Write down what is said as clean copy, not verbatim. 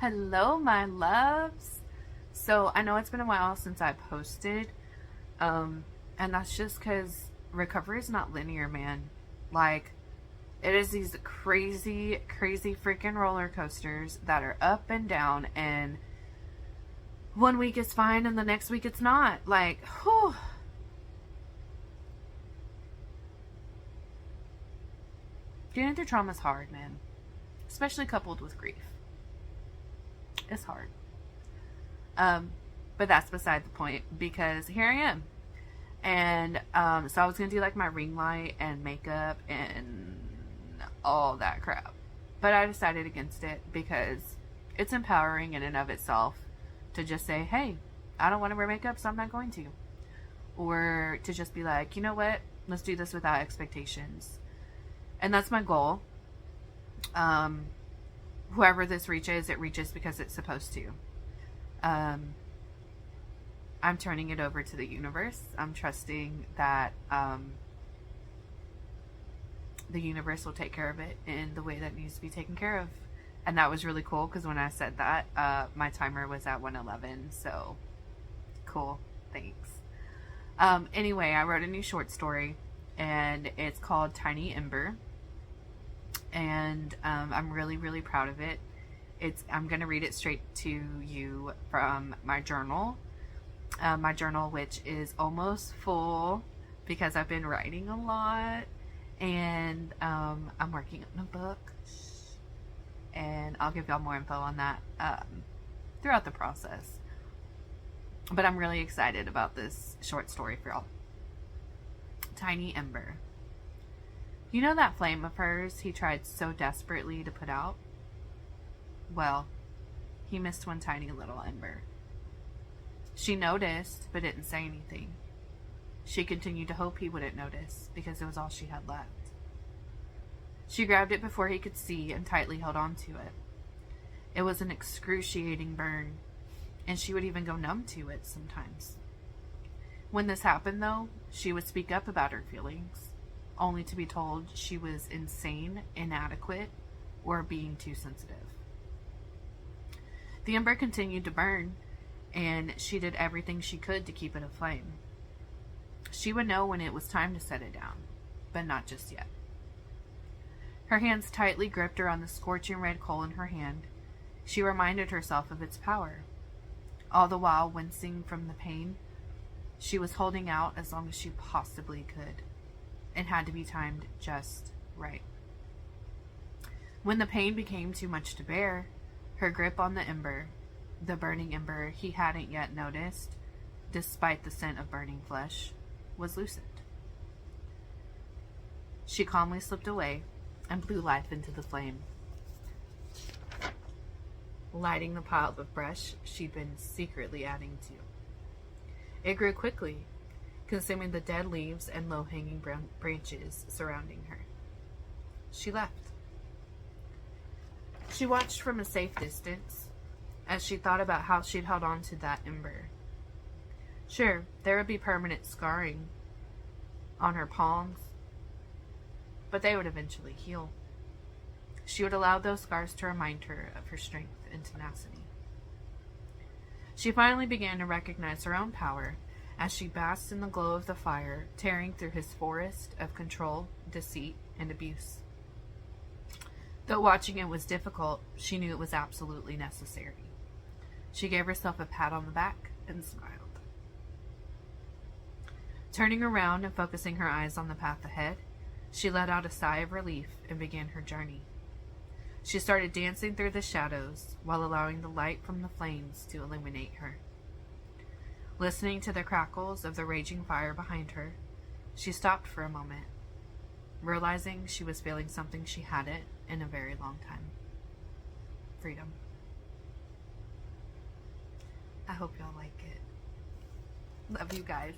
Hello, my loves. So I know it's been a while since I posted, and that's just because recovery is not linear, man. Like, it is these crazy, crazy freaking roller coasters that are up and down, and one week it's fine, and the next week it's not. Like, whew. Getting through trauma is hard, man, especially coupled with grief. It's hard. But that's beside the point because here I am. And so I was going to do like my ring light and makeup and all that crap. But I decided against it because it's empowering in and of itself to just say, hey, I don't want to wear makeup, so I'm not going to. Or to just be like, you know what? Let's do this without expectations. And that's my goal. Whoever this reaches, it reaches because it's supposed to. I'm turning it over to the universe. I'm trusting that the universe will take care of it in the way that it needs to be taken care of. And that was really cool because when I said that, my timer was at 1:11. So cool. Thanks. Anyway, I wrote a new short story and it's called Tiny Ember. And I'm really, really proud of it. I'm going to read it straight to you from my journal. My journal, which is almost full because I've been writing a lot. And I'm working on a book. And I'll give y'all more info on that throughout the process. But I'm really excited about this short story for y'all. Tiny Ember. You know that flame of hers he tried so desperately to put out? Well, he missed one tiny little ember. She noticed, but didn't say anything. She continued to hope he wouldn't notice, because it was all she had left. She grabbed it before he could see and tightly held on to it. It was an excruciating burn, and she would even go numb to it sometimes. When this happened, though, she would speak up about her feelings, only to be told she was insane, inadequate, or being too sensitive. The ember continued to burn, and she did everything she could to keep it aflame. She would know when it was time to set it down, but not just yet. Her hands tightly gripped around the scorching red coal in her hand. She reminded herself of its power. All the while wincing from the pain, she was holding out as long as she possibly could. It had to be timed just right. When the pain became too much to bear, her grip on the ember, the burning ember he hadn't yet noticed, despite the scent of burning flesh, was loosened. She calmly slipped away and blew life into the flame, lighting the pile of brush she'd been secretly adding to. It grew quickly, consuming the dead leaves and low-hanging branches surrounding her. She left. She watched from a safe distance as she thought about how she'd held on to that ember. Sure, there would be permanent scarring on her palms, but they would eventually heal. She would allow those scars to remind her of her strength and tenacity. She finally began to recognize her own power as she basked in the glow of the fire, tearing through his forest of control, deceit, and abuse. Though watching it was difficult, she knew it was absolutely necessary. She gave herself a pat on the back and smiled. Turning around and focusing her eyes on the path ahead, she let out a sigh of relief and began her journey. She started dancing through the shadows while allowing the light from the flames to illuminate her. Listening to the crackles of the raging fire behind her, she stopped for a moment, realizing she was feeling something she hadn't in a very long time. Freedom. I hope y'all like it. Love you guys.